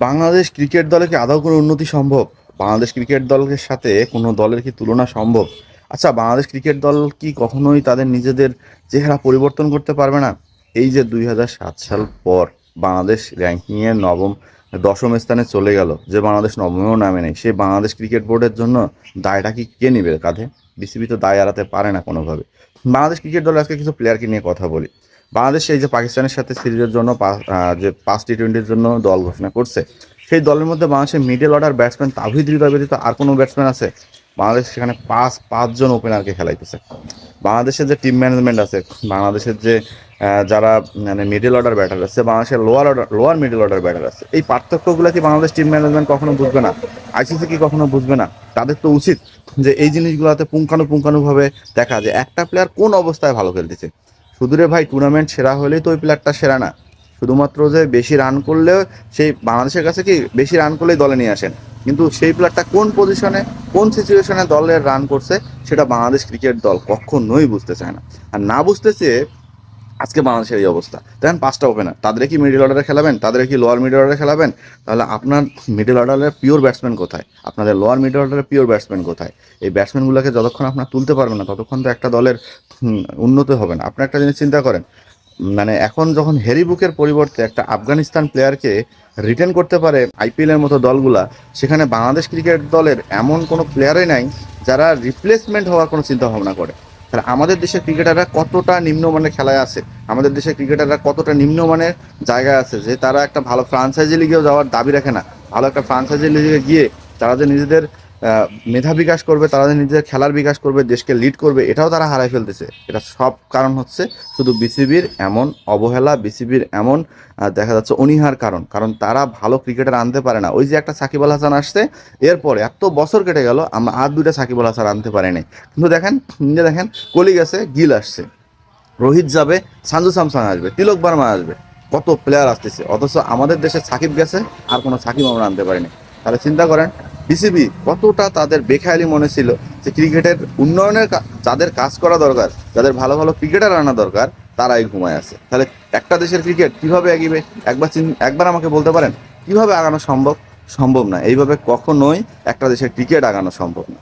Bangladesh cricket দলে কি আদৌ কোনো উন্নতি সম্ভব? বাংলাদেশ ক্রিকেট দলের সাথে কোনো দলের কি তুলনা সম্ভব? আচ্ছা, বাংলাদেশ ক্রিকেট দল কি কখনোই তাদের নিজেদের চেহারা পরিবর্তন করতে পারবে না? এই যে 2007 সাল পর বাংলাদেশ র্যাঙ্কিংয়ে দশম স্থানে চলে গেল, যে বাংলাদেশ নবমেও নামে নেই, সেই বাংলাদেশ ক্রিকেট বোর্ডের জন্য দায়টা কি কে নেবে কাঁধে? বিসিবি তো দায় এড়াতে পারে না কোনোভাবে। বাংলাদেশ ক্রিকেট দলের আজকে কিছু প্লেয়ারকে নিয়ে কথা বলি। বাংলাদেশ এই যে পাকিস্তানের সাথে সিরিজের জন্য যে 5 টি-20-র জন্য দল ঘোষণা করছে, সেই দলের মধ্যে বাংলাদেশের middle order batsman Towhid Hridoy ব্যতীত আর কোনো ব্যাটসম্যান আছে? বাংলাদেশ সেখানে পাঁচজন ওপেনারকে খেলাইতেছে। বাংলাদেশের যে টিম ম্যানেজমেন্ট আছে, বাংলাদেশের যে যারা মানে মিডল অর্ডার ব্যাটার আছে, বাংলাদেশের লোয়ার মিডল অর্ডার ব্যাটার আছে, এই পার্থক্যগুলো কি বাংলাদেশ টিম ম্যানেজমেন্ট কখনো বুঝবে না? আইসিসি কি কখনো বুঝবে না? তাদের তো উচিত যে এই জিনিসগুলোতে পুঙ্খানুপুঙ্খানুভাবে দেখা, যে একটা প্লেয়ার কোন অবস্থায় ভালো খেলতেছে। শুধু রে ভাই, টুর্নামেন্ট সেরা হলেই তো ওই প্লেয়ারটা সেরা না। শুধুমাত্র যে বেশি রান করলেও, সেই বাংলাদেশের কাছে কি বেশি রান করলেই দলে নিয়ে আসেন, কিন্তু সেই প্লেয়ারটা কোন পজিশনে, কোন সিচুয়েশনে দলের রান করছে, সেটা বাংলাদেশ ক্রিকেট দল কখনোই বুঝতে চায় না। আর না বুঝতেছে আজকে বাংলাদেশের এই অবস্থা। দেখেন 5টা ওপেনার, তাদের কি মিডল অর্ডারে খেলাবেন? তাদের কি লোয়ার মিডল অর্ডারে খেলাবেন? তাহলে আপনার মিডল অর্ডারের পিওর ব্যাটসম্যান কোথায়? আপনাদের লোয়ার মিডল অর্ডারের পিওর ব্যাটসম্যান কোথায়? এই ব্যাটসম্যানগুলোকে যতক্ষণ আপনার তুলতে পারবেন না, ততক্ষণ তো একটা দলের উন্নতি হবে না। আপনি একটা জিনিস চিন্তা করেন, মানে এখন যখন হ্যারি বুকের পরিবর্তে একটা আফগানিস্তান প্লেয়ারকে রিটেন করতে পারে আইপিএলের মতো দলগুলা, সেখানে বাংলাদেশ ক্রিকেট দলের এমন কোনো প্লেয়ারই নাই যারা রিপ্লেসমেন্ট হওয়ার কোনো চিন্তা ভাবনা করে। তাহলে আমাদের দেশের ক্রিকেটাররা কতটা নিম্নমানের খেলায় আছে, আমাদের দেশের ক্রিকেটাররা কতটা নিম্নমানের জায়গায় আছে, যে তারা একটা ভালো ফ্রাঞ্চাইজি লিগেও যাওয়ার দাবি রাখে না। ভালো একটা ফ্রাঞ্চাইজি লিগে গিয়ে তারা যে নিজেদের মেধা বিকাশ করবে, তারা যে নিজেদের খেলার বিকাশ করবে, দেশকে লিড করবে, এটাও তারা হারাই ফেলতেছে। এটা সব কারণ হচ্ছে শুধু বিসিবির এমন অবহেলা, বিসিবির এমন দেখা যাচ্ছে অনীহার কারণ। কারণ তারা ভালো ক্রিকেটার আনতে পারে না। ওই যে একটা সাকিব আল হাসান আসছে, এরপরে এত বছর কেটে গেল, আমরা আর 2টা সাকিব আল হাসান আনতে পারিনি। কিন্তু দেখেন কলি গেছে, গিল আসছে, রোহিত যাবে, সাঞ্জু স্যামসাং আসবে, তিলক বার্মা আসবে, কত প্লেয়ার আসতেছে, অথচ আমাদের দেশে সাকিব গেছে, আর কোনো সাকিব আমরা আনতে পারিনি। তাহলে চিন্তা করেন বিসিবি কতটা তাদের বেখেয়ালি মনে ছিল, যে ক্রিকেটের উন্নয়নের যাদের কাজ করা দরকার, যাদের ভালো ভালো ক্রিকেটার আনা দরকার, তারাই ঘুমায় আছে। তাহলে একটা দেশের ক্রিকেট কিভাবে এগিয়ে, একবার আমাকে বলতে পারেন কিভাবে আগানো সম্ভব? সম্ভব না। এইভাবে কখনোই একটা দেশের ক্রিকেট আগানো সম্ভব না।